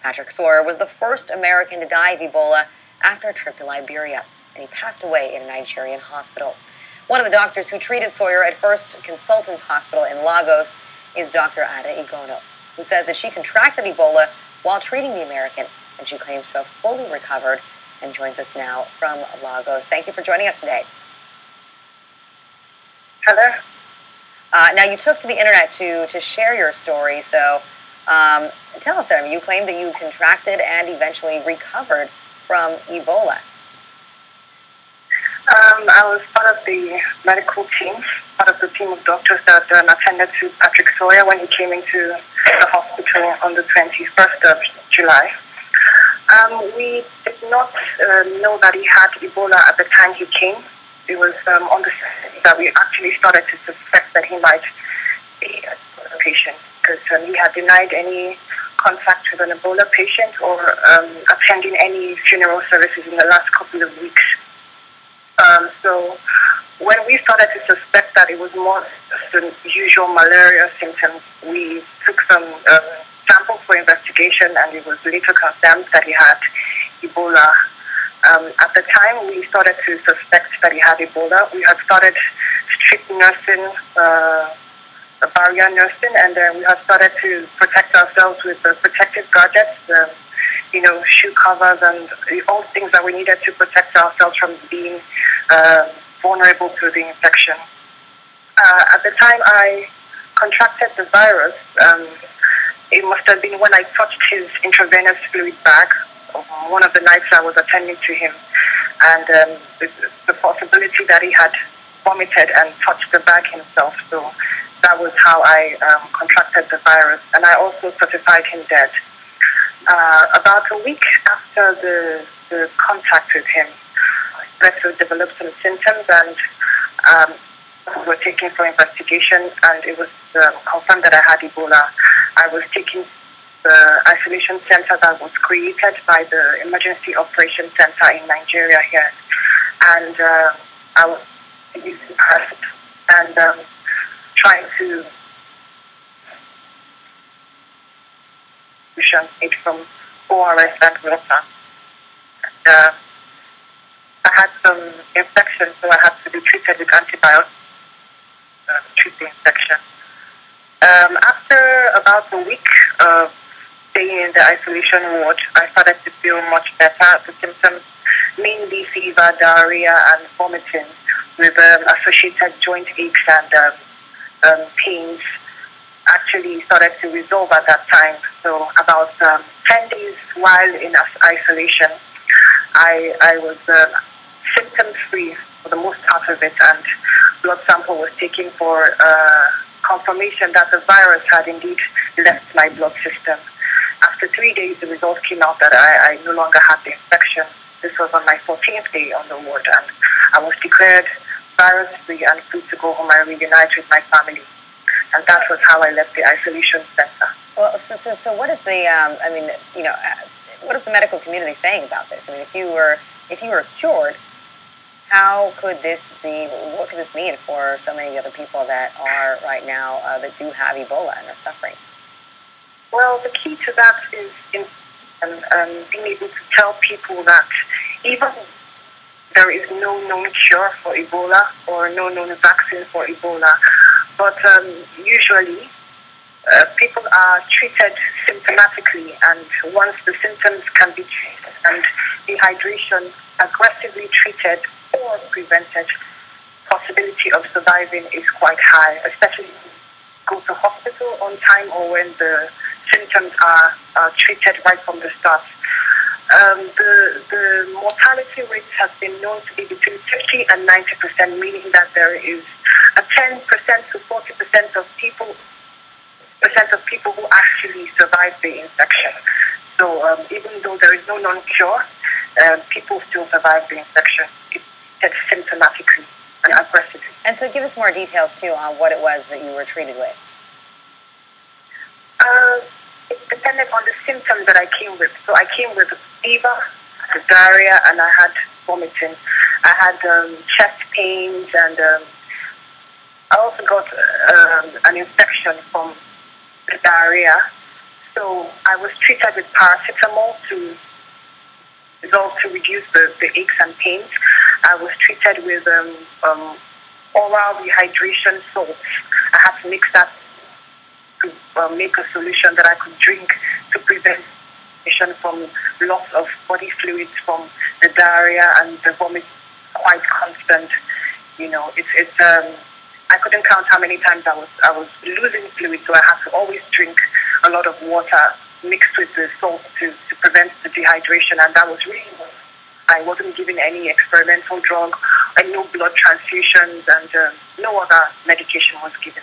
Patrick Sawyer was the first American to die of Ebola after a trip to Liberia, and he passed away in a Nigerian hospital. One of the doctors who treated Sawyer at First Consultants Hospital in Lagos is Dr. Ada Igono, who says that she contracted Ebola while treating the American, and she claims to have fully recovered and joins us now from Lagos. Thank you for joining us today. Hello. Now, you took to the internet to share your story, so tell us there. I mean, you claimed that you contracted and eventually recovered from Ebola. I was part of the medical team, part of the team of doctors that attended to Patrick Sawyer when he came into the hospital on the 21st of July. We did not know that he had Ebola at the time he came. It was on the that we actually started to suspect that he might be a patient, because he had denied any contact with an Ebola patient or attending any funeral services in the last couple of weeks. So when we started to suspect that it was more than usual malaria symptoms, we took some samples for investigation, and it was later confirmed that he had Ebola. At the time we started to suspect that he had Ebola, we had started strict nursing, barrier nursing, and we had started to protect ourselves with protective gadgets, shoe covers and all things that we needed to protect ourselves from being vulnerable to the infection. At the time I contracted the virus, it must have been when I touched his intravenous fluid bag one of the nights I was attending to him, and the possibility that he had vomited and touched the bag himself. So that was how I contracted the virus, and I also certified him dead. About a week after the contact with him, I started to develop some symptoms, and we were taken for investigation, and it was confirmed that I had Ebola. I was taken the isolation center that was created by the Emergency Operations Center in Nigeria here, and I was using press and trying to it from ORS and water. I had some infection, so I had to be treated with antibiotics to treat the infection. After about a week of staying in the isolation ward, I started to feel much better. The symptoms, mainly fever, diarrhea, and vomiting, with associated joint aches and pains, actually started to resolve at that time. So about 10 days while in isolation, I was symptom-free for the most part of it, and blood sample was taken for confirmation that the virus had indeed left my blood system. After 3 days, the result came out that I no longer had the infection. This was on my 14th day on the ward, and I was declared virus-free and free to go home and reunite with my family. And that was how I left the isolation center. Well, so what is the, what is the medical community saying about this? I mean, if you were cured, how could this be, what could this mean for so many other people that are right now, that do have Ebola and are suffering? Well, the key to that is being able to tell people that even there is no known cure for Ebola or no known vaccine for Ebola, but usually people are treated symptomatically, and once the symptoms can be treated and dehydration aggressively treated or prevented, possibility of surviving is quite high, especially if you go to hospital on time or when the symptoms are treated right from the start. The mortality rate has been known to be between 50 and 90%, meaning that there is a 10% to 40% of people who actually survive the infection. So even though there is no known cure, people still survive the infection. It's symptomatically and aggressively. And so give us more details, too, on what it was that you were treated with. It depended on the symptoms that I came with. So I came with fever, diarrhea, and I had vomiting. I had chest pains, and I also got an infection from the diarrhea. So I was treated with paracetamol to reduce the aches and pains. I was treated with oral rehydration salts. I had to mix that to make a solution that I could drink to prevent from loss of body fluids from the diarrhea and the vomit quite constant. I couldn't count how many times I was losing fluid, so I had to always drink a lot of water mixed with the salt to prevent the dehydration, and that was really what I wasn't given any experimental drug, and no blood transfusions, and no other medication was given.